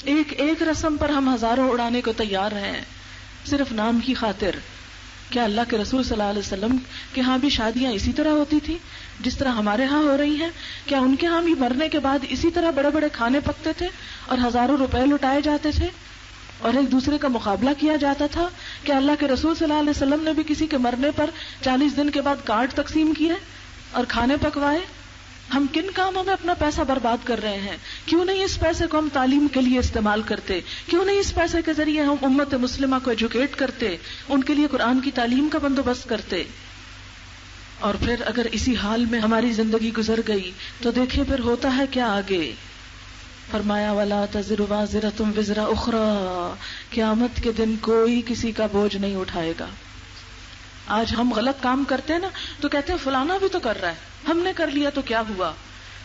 ایک ایک رسم پر ہم ہزاروں اڑانے کو تیار ہیں صرف نام کی خاطر۔ کیا اللہ کے رسول صلی اللہ علیہ وسلم کے ہاں بھی شادیاں اسی طرح ہوتی تھی جس طرح ہمارے ہاں ہو رہی ہیں؟ کیا ان کے ہاں بھی مرنے کے بعد اسی طرح بڑے بڑے کھانے پکتے تھے اور ہزاروں روپے لٹائے جاتے تھے اور ایک دوسرے کا مقابلہ کیا جاتا تھا؟ کیا اللہ کے رسول صلی اللہ علیہ وسلم نے بھی کسی کے مرنے پر 40 دن کے بعد کارڈ تقسیم کیے اور کھانے پکوائے؟ ہم کن کاموں میں اپنا پیسہ برباد کر رہے ہیں؟ کیوں نہیں اس پیسے کو ہم تعلیم کے لیے استعمال کرتے؟ کیوں نہیں اس پیسے کے ذریعے ہم امت مسلمہ کو ایجوکیٹ کرتے، ان کے لیے قرآن کی تعلیم کا بندوبست کرتے؟ اور پھر اگر اسی حال میں ہماری زندگی گزر گئی تو دیکھیں پھر ہوتا ہے کیا آگے۔ فرمایا وَلَا تَزِرُ وَازِرَةٌ وِزْرَ أُخْرَىٰ، قیامت کے دن کوئی کسی کا بوجھ نہیں اٹھائے گا۔ آج ہم غلط کام کرتے ہیں نا تو کہتے ہیں فلانا بھی تو کر رہا ہے، ہم نے کر لیا تو کیا ہوا؟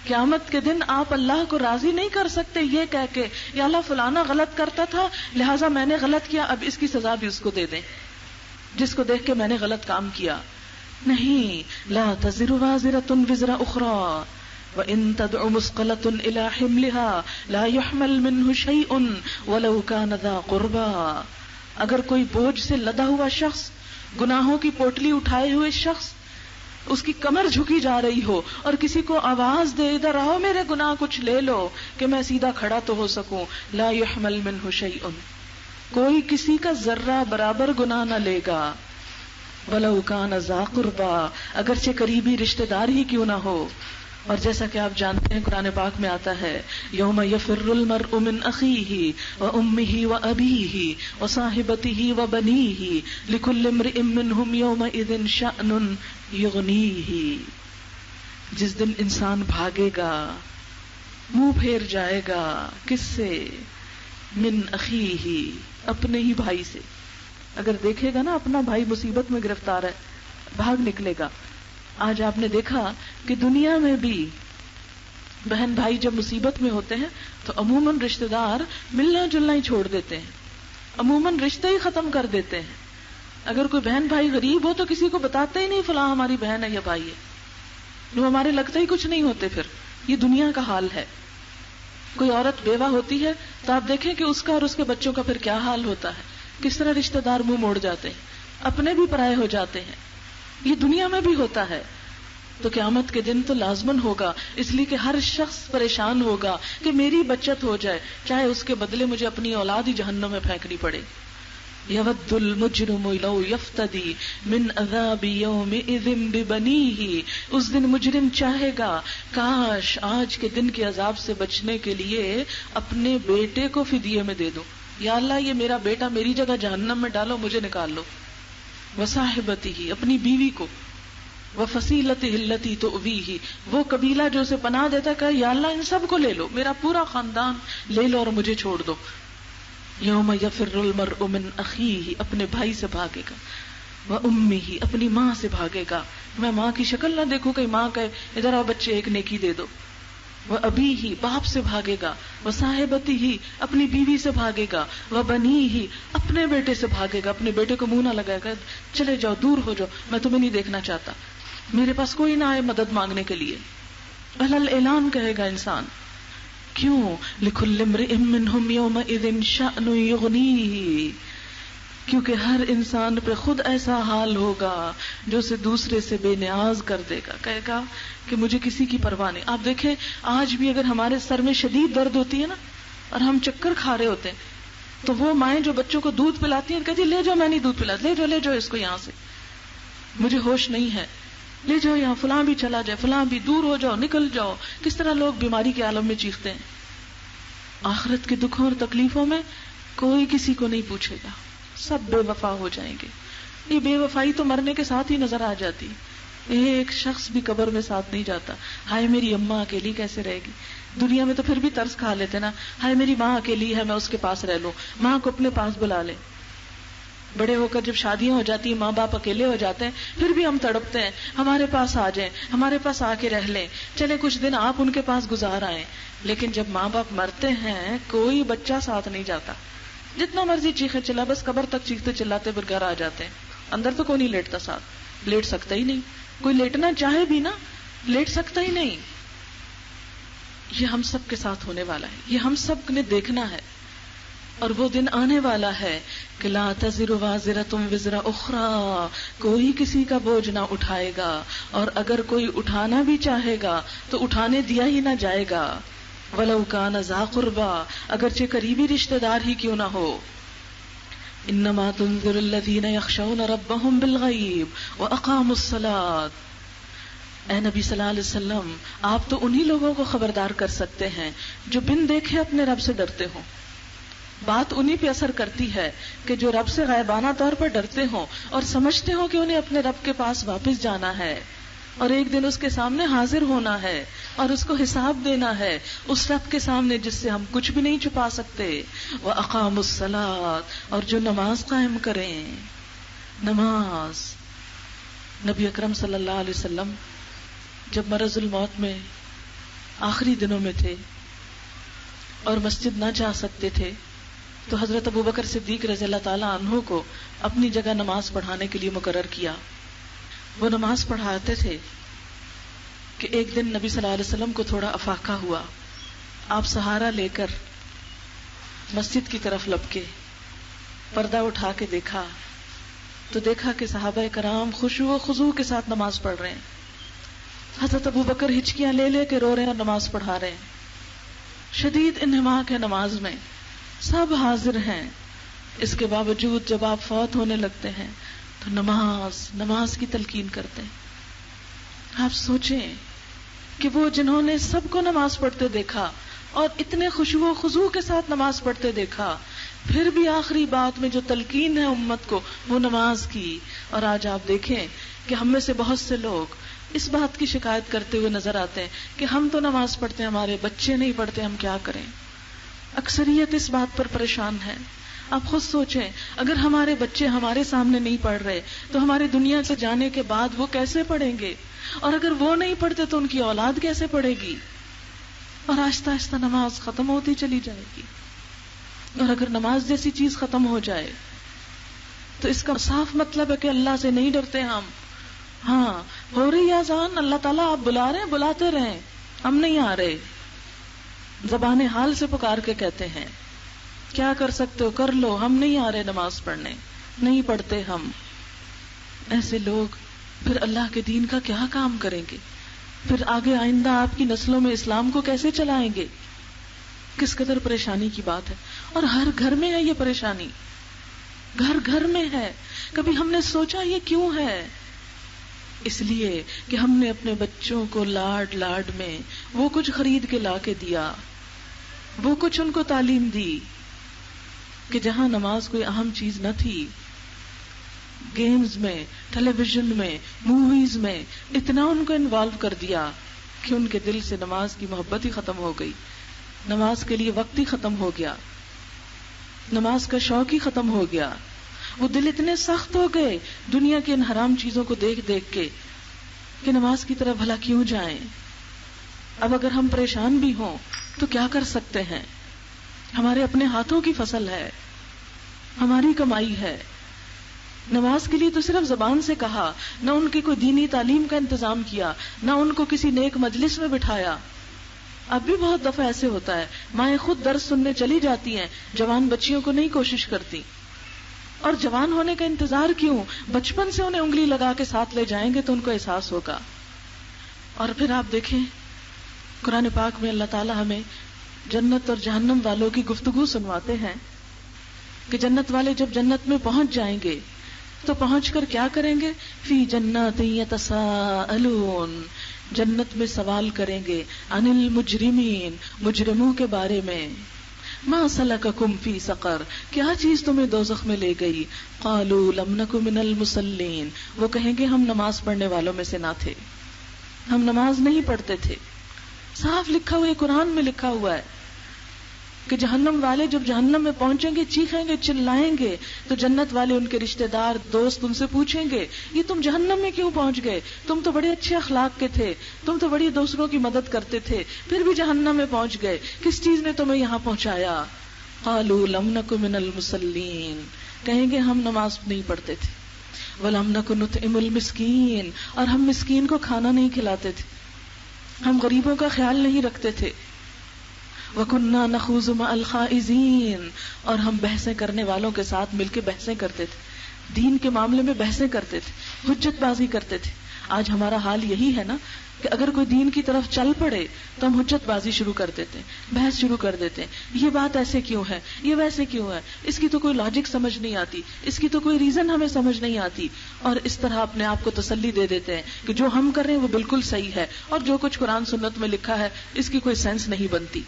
قیامت کے دن آپ اللہ کو راضی نہیں کر سکتے یہ کہہ کے یا اللہ فلانا غلط کرتا تھا لہٰذا میں نے غلط کیا، اب اس کی سزا بھی اس کو دے دیں جس کو دیکھ کے میں نے غلط کام کیا۔ نہیں، لا تزر وازرۃ وزر اخرى وان تدع مثقلۃ الى حملها لا يحمل منه شيء ولو كان ذا قربى۔ اگر کوئی بوجھ سے لدا ہوا شخص، گناہوں کی پوٹلی اٹھائے ہوئے شخص، اس کی کمر جھکی جا رہی ہو اور کسی کو آواز دے ادھر آؤ میرے گناہ کچھ لے لو کہ میں سیدھا کھڑا تو ہو سکوں، لا يحمل منه شيء، کوئی کسی کا ذرہ برابر گناہ نہ لے گا، وَلَوْ كَانَ ذَا قُرْبَىٰ، اگرچہ قریبی رشتہ دار ہی کیوں نہ ہو۔ اور جیسا کہ آپ جانتے ہیں قرآن پاک میں آتا ہے یوم یفر المرء من اخیہ وامہ وابیہ وصاحبتہ وبنیہ لکل امرئ منہم یومئذ شأن یغنیہ، جس دن انسان بھاگے گا، منہ پھیر جائے گا، کس سے؟ من اخیہ، اپنے ہی بھائی سے۔ اگر دیکھے گا نا اپنا بھائی مصیبت میں گرفتار ہے، بھاگ نکلے گا۔ آج آپ نے دیکھا کہ دنیا میں بھی بہن بھائی جب مصیبت میں ہوتے ہیں تو عموماً رشتہ دار ملنا جلنا ہی چھوڑ دیتے ہیں، عموماً رشتے ہی ختم کر دیتے ہیں۔ اگر کوئی بہن بھائی غریب ہو تو کسی کو بتاتے ہی نہیں فلاں ہماری بہن ہے یا بھائی ہے، وہ ہمارے لگتے ہی کچھ نہیں ہوتے۔ پھر یہ دنیا کا حال ہے۔ کوئی عورت بیوہ ہوتی ہے تو آپ دیکھیں کہ اس کا اور اس کے بچوں کا پھر کیا حال ہوتا ہے، کس طرح رشتہ دار منہ موڑ جاتے ہیں، اپنے بھی پرائے ہو جاتے ہیں۔ یہ دنیا میں بھی ہوتا ہے۔ تو قیامت کے دن تو لازمن ہوگا، اس لیے کہ ہر شخص پریشان ہوگا کہ میری بچت ہو جائے، چاہے اس کے بدلے مجھے اپنی اولاد ہی جہنم میں پھینکنی پڑے۔ یود المجرم لو یفتدی من عذاب یومئذ ببنیہ، اس دن مجرم چاہے گا کاش آج کے دن کے عذاب سے بچنے کے لیے اپنے بیٹے کو فدیے میں دے دوں، یا اللہ یہ میرا بیٹا میری جگہ جہنم میں ڈالو، مجھے نکال لو۔ وصاحبتہ، اپنی بیوی کو، وفصیلتہ التی تؤویہ، وہ قبیلہ جو اسے پناہ دیتا کہ یا اللہ ان سب کو لے لو، میرا پورا خاندان لے لو اور مجھے چھوڑ دو۔ یوم یفر المرء من اخیہ، اپنے بھائی سے بھاگے گا۔ وَأُمِّهِ اپنی ماں سے بھاگے گا، میں ماں کی شکل نہ دیکھوں کہ ماں کہے ادھر آؤ بچے ایک نیکی دے دو. وَأَبِيهِ باپ سے بھاگے گا، وَصَاحِبَتِهِ اپنی بیوی سے بھاگے گا، وَبَنِيهِ اپنے بیٹے سے بھاگے گا، اپنے بیٹے کو منہ نہ لگائے گا چلے جاؤ دور ہو جاؤ میں تمہیں نہیں دیکھنا چاہتا، میرے پاس کوئی نہ آئے مدد مانگنے کے لیے. الل اعلان کہے گا انسان. کیوں؟ لِكُلِّ امْرِئٍ مِّنْهُمْ يَوْمَئِذٍ شَأْنٌ يُغْنِيهِ کیونکہ ہر انسان پہ خود ایسا حال ہوگا جو اسے دوسرے سے بے نیاز کر دے گا، کہے گا کہ مجھے کسی کی پرواہ نہیں. آپ دیکھیں آج بھی اگر ہمارے سر میں شدید درد ہوتی ہے نا اور ہم چکر کھا رہے ہوتے ہیں تو وہ مائیں جو بچوں کو دودھ پلاتی ہیں کہتی لے جاؤ میں نہیں دودھ پلاتی، لے جاؤ اس کو یہاں سے، مجھے ہوش نہیں ہے، لے جاؤ یہاں فلاں بھی چلا جائے، فلاں بھی دور ہو جاؤ، نکل جاؤ. کس طرح لوگ بیماری کے عالم میں چیختے ہیں. آخرت کے دکھوں اور تکلیفوں میں کوئی کسی کو نہیں پوچھے گا، سب بے وفا ہو جائیں گے. یہ بے وفائی تو مرنے کے ساتھ ہی نظر آ جاتی. ایک شخص بھی قبر میں ساتھ نہیں جاتا. ہائے میری اماں اکیلی کیسے رہے گی. دنیا میں تو پھر بھی ترس کھا لیتے نا، ہائے میری ماں اکیلی ہے میں اس کے پاس رہ لوں، ماں کو اپنے پاس بلا لے. بڑے ہو کر جب شادیاں ہو جاتی ہیں ماں باپ اکیلے ہو جاتے ہیں پھر بھی ہم تڑپتے ہیں ہمارے پاس آ جائیں، ہمارے پاس آ کے رہ لیں، چلے کچھ دن آپ ان کے پاس گزار آئیں. لیکن جب ماں باپ مرتے ہیں کوئی بچہ ساتھ نہیں جاتا، جتنا مرضی چیخے چلا بس قبر تک چیختے چلاتے پھر گھر آ جاتے ہیں. اندر تو کوئی نہیں لیٹتا ساتھ، لیٹ سکتا ہی نہیں، کوئی لیٹنا چاہے بھی نا لیٹ سکتا ہی نہیں. یہ ہم سب کے ساتھ ہونے والا ہے، یہ ہم سب نے دیکھنا ہے. اور وہ دن آنے والا ہے کہ لا تزر وازرۃ وزر اخری، کوئی کسی کا بوجھ نہ اٹھائے گا، اور اگر کوئی اٹھانا بھی چاہے گا تو اٹھانے دیا ہی نہ جائے گا. ولو کان ذا قربا، اگرچہ قریبی رشتہ دار ہی کیوں نہ ہو. انما تنذر الذین یخشون ربهم بالغیب واقاموا الصلاۃ. اے نبی صلی اللہ علیہ وسلم آپ تو انہی لوگوں کو خبردار کر سکتے ہیں جو بن دیکھے اپنے رب سے ڈرتے ہوں. بات انہی پہ اثر کرتی ہے کہ جو رب سے غائبانہ طور پر ڈرتے ہوں اور سمجھتے ہوں کہ انہیں اپنے رب کے پاس واپس جانا ہے اور ایک دن اس کے سامنے حاضر ہونا ہے اور اس کو حساب دینا ہے، اس رب کے سامنے جس سے ہم کچھ بھی نہیں چھپا سکتے. وَأَقَامُوا الصَّلَاةَ، اور جو نماز قائم کریں. نماز. نبی اکرم صلی اللہ علیہ وسلم جب مرض الموت میں آخری دنوں میں تھے اور مسجد نہ جا سکتے تھے تو حضرت ابوبکر صدیق رضی اللہ تعالی عنہ کو اپنی جگہ نماز پڑھانے کے لیے مقرر کیا. وہ نماز پڑھاتے تھے کہ ایک دن نبی صلی اللہ علیہ وسلم کو تھوڑا افاقہ ہوا. آپ سہارا لے کر مسجد کی طرف لپکے، پردہ اٹھا کے دیکھا تو دیکھا کہ صحابہ کرام خشوع و خضوع کے ساتھ نماز پڑھ رہے ہیں. حضرت ابوبکر ہچکیاں لے لے کے رو رہے ہیں اور نماز پڑھا رہے ہیں. شدید انہماک ہے نماز میں، سب حاضر ہیں. اس کے باوجود جب آپ فوت ہونے لگتے ہیں تو نماز کی تلقین کرتے ہیں. آپ سوچیں کہ وہ جنہوں نے سب کو نماز پڑھتے دیکھا اور اتنے خشوع و خضوع کے ساتھ نماز پڑھتے دیکھا، پھر بھی آخری بات میں جو تلقین ہے امت کو وہ نماز کی. اور آج آپ دیکھیں کہ ہم میں سے بہت سے لوگ اس بات کی شکایت کرتے ہوئے نظر آتے ہیں کہ ہم تو نماز پڑھتے ہیں ہمارے بچے نہیں پڑھتے، ہم کیا کریں. اکثریت اس بات پر پریشان ہے. آپ خود سوچیں اگر ہمارے بچے ہمارے سامنے نہیں پڑھ رہے تو ہمارے دنیا سے جانے کے بعد وہ کیسے پڑھیں گے، اور اگر وہ نہیں پڑھتے تو ان کی اولاد کیسے پڑھے گی. اور آہستہ آہستہ نماز ختم ہوتی چلی جائے گی. اور اگر نماز جیسی چیز ختم ہو جائے تو اس کا صاف مطلب ہے کہ اللہ سے نہیں ڈرتے ہم. ہاں ہو رہی آزان، اللہ تعالیٰ آپ بلا رہے ہیں، بلاتے رہیں، ہم نہیں آ رہے. زبان حال سے پکار کے کہتے ہیں کیا کر سکتے ہو کر لو، ہم نہیں آ رہے نماز پڑھنے، نہیں پڑھتے ہم. ایسے لوگ پھر اللہ کے دین کا کیا کام کریں گے؟ پھر آگے آئندہ آپ کی نسلوں میں اسلام کو کیسے چلائیں گے؟ کس قدر پریشانی کی بات ہے. اور ہر گھر میں ہے یہ پریشانی، گھر گھر میں ہے. کبھی ہم نے سوچا یہ کیوں ہے؟ اس لیے کہ ہم نے اپنے بچوں کو لاڈ لاڈ میں وہ کچھ خرید کے لا کے دیا، وہ کچھ ان کو تعلیم دی کہ جہاں نماز کوئی اہم چیز نہ تھی، گیمز میں، ٹیلی ویژن میں، موویز میں اتنا ان کو انوالو کر دیا کہ ان کے دل سے نماز کی محبت ہی ختم ہو گئی، نماز کے لیے وقت ہی ختم ہو گیا، نماز کا شوق ہی ختم ہو گیا. وہ دل اتنے سخت ہو گئے دنیا کی ان حرام چیزوں کو دیکھ دیکھ کے کہ نماز کی طرف بھلا کیوں جائیں. اب اگر ہم پریشان بھی ہوں تو کیا کر سکتے ہیں؟ ہمارے اپنے ہاتھوں کی فصل ہے، ہماری کمائی ہے. نماز کے لیے تو صرف زبان سے کہا، نہ ان کی کوئی دینی تعلیم کا انتظام کیا، نہ ان کو کسی نیک مجلس میں بٹھایا. اب بھی بہت دفعہ ایسے ہوتا ہے مائیں خود درس سننے چلی جاتی ہیں، جوان بچیوں کو نہیں کوشش کرتی. اور جوان ہونے کا انتظار کیوں؟ بچپن سے انہیں انگلی لگا کے ساتھ لے جائیں گے تو ان کو احساس ہوگا. اور پھر آپ دیکھیں قرآن پاک میں اللہ تعالیٰ ہمیں جنت اور جہنم والوں کی گفتگو سنواتے ہیں کہ جنت والے جب جنت میں پہنچ جائیں گے تو پہنچ کر کیا کریں گے؟ فی جنات یتساءلون، جنت میں سوال کریں گے عن المجرمین، مجرموں کے بارے میں. ما سلککم فی سقر، کیا چیز تمہیں دوزخ میں لے گئی؟ قالوا لم نک من المصلین، وہ کہیں گے ہم نماز پڑھنے والوں میں سے نہ تھے، ہم نماز نہیں پڑھتے تھے. صاف لکھا ہوا ہے، قرآن میں لکھا ہوا ہے کہ جہنم والے جب جہنم میں پہنچیں گے چیخیں گے چلائیں گے تو جنت والے ان کے رشتہ دار دوست ان سے پوچھیں گے یہ تم جہنم میں کیوں پہنچ گئے؟ تم تو بڑے اچھے اخلاق کے تھے، تم تو بڑی دوسروں کی مدد کرتے تھے، پھر بھی جہنم میں پہنچ گئے، کس چیز نے تمہیں یہاں پہنچایا؟ قالوا لم نک من المصلین، کہیں گے ہم نماز نہیں پڑھتے تھے. ولم نک نطعم المسکین، اور ہم مسکین کو کھانا نہیں کھلاتے تھے، ہم غریبوں کا خیال نہیں رکھتے تھے. وَكُنَّا نَخُوضُ مَعَ الْخَائِضِينَ، اور ہم بحثیں کرنے والوں کے ساتھ مل کے بحثیں کرتے تھے، دین کے معاملے میں بحثیں کرتے تھے، حجت بازی کرتے تھے. آج ہمارا حال یہی ہے نا کہ اگر کوئی دین کی طرف چل پڑے تو ہم حجت بازی شروع کر دیتے ہیں، بحث شروع کر دیتے ہیں، یہ بات ایسے کیوں ہے، یہ ویسے کیوں ہے، اس کی تو کوئی لاجک سمجھ نہیں آتی، اس کی تو کوئی ریزن ہمیں سمجھ نہیں آتی. اور اس طرح اپنے آپ کو تسلی دے دیتے ہیں کہ جو ہم کر رہے ہیں وہ بالکل صحیح ہے اور جو کچھ قرآن سنت میں لکھا ہے اس کی کوئی سینس نہیں بنتی.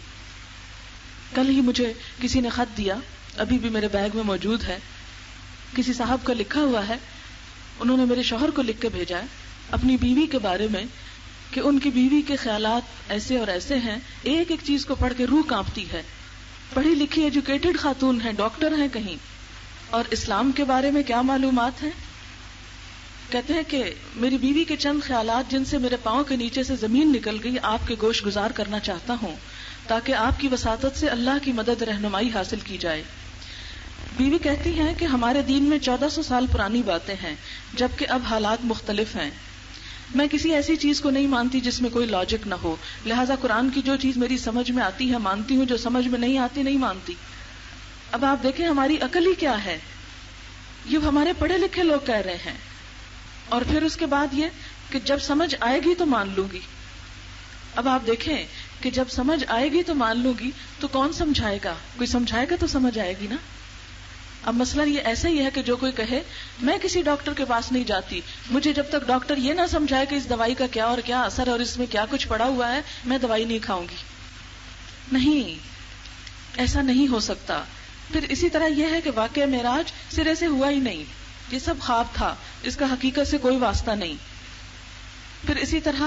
کل ہی مجھے کسی نے خط دیا، ابھی بھی میرے بیگ میں موجود ہے، کسی صاحب کا لکھا ہوا ہے. انہوں نے میرے شوہر کو لکھ کے بھیجا ہے اپنی بیوی کے بارے میں کہ ان کی بیوی کے خیالات ایسے اور ایسے ہیں، ایک ایک چیز کو پڑھ کے روح کانپتی ہے. پڑھی لکھی ایجوکیٹڈ خاتون ہیں، ڈاکٹر ہیں کہیں، اور اسلام کے بارے میں کیا معلومات ہیں. کہتے ہیں کہ میری بیوی کے چند خیالات جن سے میرے پاؤں کے نیچے سے زمین نکل گئی آپ کے گوش گزار کرنا چاہتا ہوں تاکہ آپ کی وساطت سے اللہ کی مدد رہنمائی حاصل کی جائے. بیوی کہتی ہیں کہ ہمارے دین میں 1400 سال پرانی باتیں ہیں جبکہ اب حالات مختلف ہیں. میں کسی ایسی چیز کو نہیں مانتی جس میں کوئی لاجک نہ ہو، لہٰذا قرآن کی جو چیز میری سمجھ میں آتی ہے مانتی ہوں، جو سمجھ میں نہیں آتی نہیں مانتی. اب آپ دیکھیں ہماری عقل ہی کیا ہے، یہ ہمارے پڑھے لکھے لوگ کہہ رہے ہیں. اور پھر اس کے بعد یہ کہ جب سمجھ آئے گی تو مان لوں گی. اب آپ دیکھیں کہ جب سمجھ آئے گی تو مان لوں گی تو کون سمجھائے گا؟ کوئی سمجھائے گا تو سمجھ آئے گی نا. اب مسئلہ یہ ایسا ہی ہے کہ جو کوئی کہے میں کسی ڈاکٹر کے پاس نہیں جاتی، مجھے جب تک ڈاکٹر یہ نہ سمجھائے کہ اس دوائی کا کیا اور کیا اثر اور اس میں کیا کچھ پڑا ہوا ہے میں دوائی نہیں کھاؤں گی. نہیں، ایسا نہیں ہو سکتا. پھر اسی طرح یہ ہے کہ واقعہ معراج سرے سے ہوا ہی نہیں، یہ سب خواب تھا، اس کا حقیقت سے کوئی واسطہ نہیں. پھر اسی طرح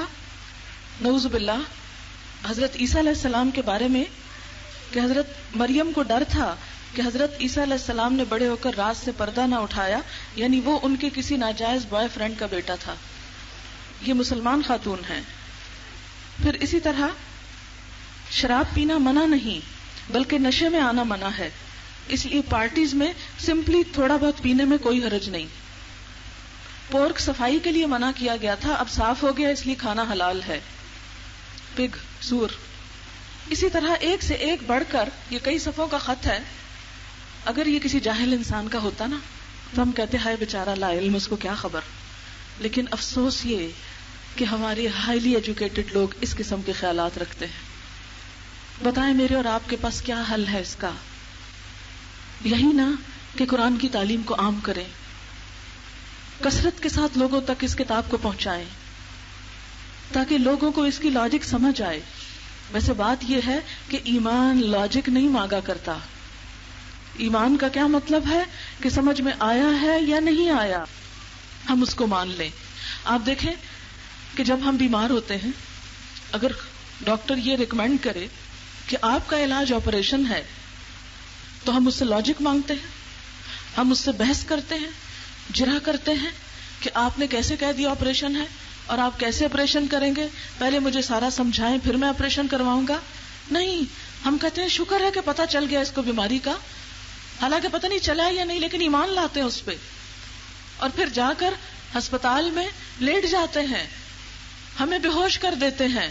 نعوذ باللہ حضرت عیسیٰ علیہ السلام کے بارے میں کہ حضرت مریم کو ڈر تھا کہ حضرت عیسیٰ علیہ السلام نے بڑے ہو کر رات سے پردہ نہ اٹھایا، یعنی وہ ان کے کسی ناجائز بوائے فرینڈ کا بیٹا تھا. یہ مسلمان خاتون ہیں. پھر اسی طرح شراب پینا منع نہیں بلکہ نشے میں آنا منع ہے، اس لیے پارٹیز میں سمپلی تھوڑا بہت پینے میں کوئی حرج نہیں. پورک صفائی کے لیے منع کیا گیا تھا، اب صاف ہو گیا اس لیے کھانا حلال ہے. پگ، سور. اسی طرح ایک سے ایک بڑھ کر یہ کئی صفوں کا خط ہے. اگر یہ کسی جاہل انسان کا ہوتا نا تو ہم کہتے ہائے بیچارہ لا علم، اس کو کیا خبر. لیکن افسوس یہ کہ ہمارے ہائیلی ایجوکیٹڈ لوگ اس قسم کے خیالات رکھتے ہیں. بتائیں میرے اور آپ کے پاس کیا حل ہے اس کا؟ یہی نا کہ قرآن کی تعلیم کو عام کریں، کثرت کے ساتھ لوگوں تک اس کتاب کو پہنچائیں تاکہ لوگوں کو اس کی لاجک سمجھ آئے. ویسے بات یہ ہے کہ ایمان لاجک نہیں مانگا کرتا. ایمان کا کیا مطلب ہے کہ سمجھ میں آیا ہے یا نہیں آیا ہم اس کو مان لیں. آپ دیکھیں کہ جب ہم بیمار ہوتے ہیں اگر ڈاکٹر یہ ریکمینڈ کرے کہ آپ کا علاج آپریشن ہے تو ہم اس سے لاجک مانگتے ہیں. ہم اس سے بحث کرتے ہیں, جرح کرتے ہیں کہ آپ نے کیسے کہہ دیا آپریشن ہے اور آپ کیسے آپریشن کریں گے, پہلے مجھے سارا سمجھائیں پھر میں آپریشن کرواؤں گا. نہیں, ہم کہتے ہیں شکر ہے کہ پتہ چل گیا اس کو بیماری کا, حالانکہ پتہ نہیں چلا یا نہیں, لیکن ایمان لاتے ہیں اس پہ, اور پھر جا کر ہسپتال میں لیٹ جاتے ہیں, ہمیں بے ہوش کر دیتے ہیں.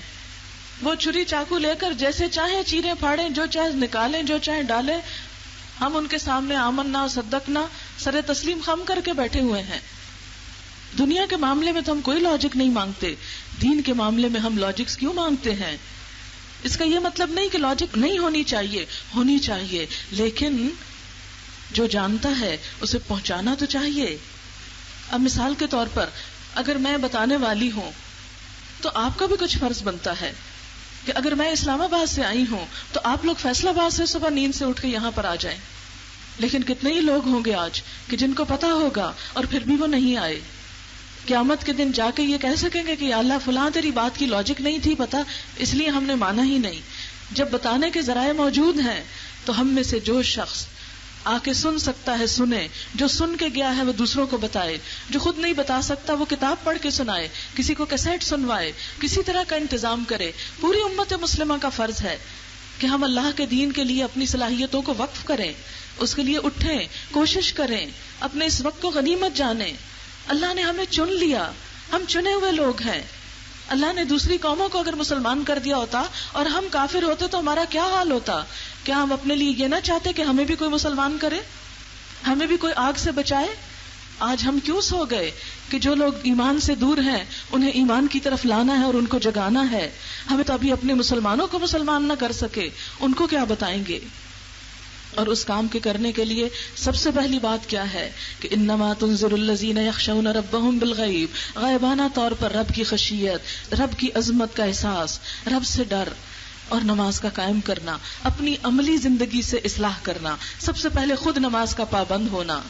وہ چھری چاقو لے کر جیسے چاہیں چیریں پھاڑیں, جو چاہے نکالیں, جو چاہے ڈالیں, ہم ان کے سامنے آمنا صدقنا سر تسلیم خم کر کے بیٹھے ہوئے ہیں. دنیا کے معاملے میں تو ہم کوئی لاجک نہیں مانگتے, دین کے معاملے میں ہم لاجکس کیوں مانگتے ہیں؟ اس کا یہ مطلب نہیں کہ لاجک نہیں ہونی چاہیے, ہونی چاہیے, لیکن جو جانتا ہے اسے پہنچانا تو چاہیے. اب مثال کے طور پر اگر میں بتانے والی ہوں تو آپ کا بھی کچھ فرض بنتا ہے کہ اگر میں اسلام آباد سے آئی ہوں تو آپ لوگ فیصل آباد سے صبح نیند سے اٹھ کے یہاں پر آ جائیں. لیکن کتنے ہی لوگ ہوں گے آج کہ جن کو پتا ہوگا اور پھر بھی وہ نہیں آئے. قیامت کے دن جا کے یہ کہہ سکیں گے کہ یا اللہ فلاں تیری بات کی لاجک نہیں تھی پتا, اس لیے ہم نے مانا ہی نہیں. جب بتانے کے ذرائع موجود ہیں تو ہم میں سے جو شخص آ کے سن سکتا ہے سنے, جو سن کے گیا ہے وہ دوسروں کو بتائے, جو خود نہیں بتا سکتا وہ کتاب پڑھ کے سنائے, کسی کو کیسٹ سنوائے, کسی طرح کا انتظام کرے. پوری امت مسلمہ کا فرض ہے کہ ہم اللہ کے دین کے لیے اپنی صلاحیتوں کو وقف کریں, اس کے لیے اٹھیں, کوشش کریں, اپنے اس وقت کو غنیمت جانیں. اللہ نے ہمیں چن لیا, ہم چنے ہوئے لوگ ہیں. اللہ نے دوسری قوموں کو اگر مسلمان کر دیا ہوتا اور ہم کافر ہوتے تو ہمارا کیا حال ہوتا؟ کیا ہم اپنے لیے یہ نہ چاہتے کہ ہمیں بھی کوئی مسلمان کرے, ہمیں بھی کوئی آگ سے بچائے؟ آج ہم کیوں سو گئے کہ جو لوگ ایمان سے دور ہیں انہیں ایمان کی طرف لانا ہے اور ان کو جگانا ہے. ہمیں تو ابھی اپنے مسلمانوں کو مسلمان نہ کر سکے, ان کو کیا بتائیں گے؟ اور اس کام کے کرنے کے لیے سب سے پہلی بات کیا ہے کہ انما تنذر الذین یخشون ربهم بالغیب, غیبانہ طور پر رب کی خشیت, رب کی عظمت کا احساس, رب سے ڈر, اور نماز کا قائم کرنا, اپنی عملی زندگی سے اصلاح کرنا. سب سے پہلے خود نماز کا پابند ہونا.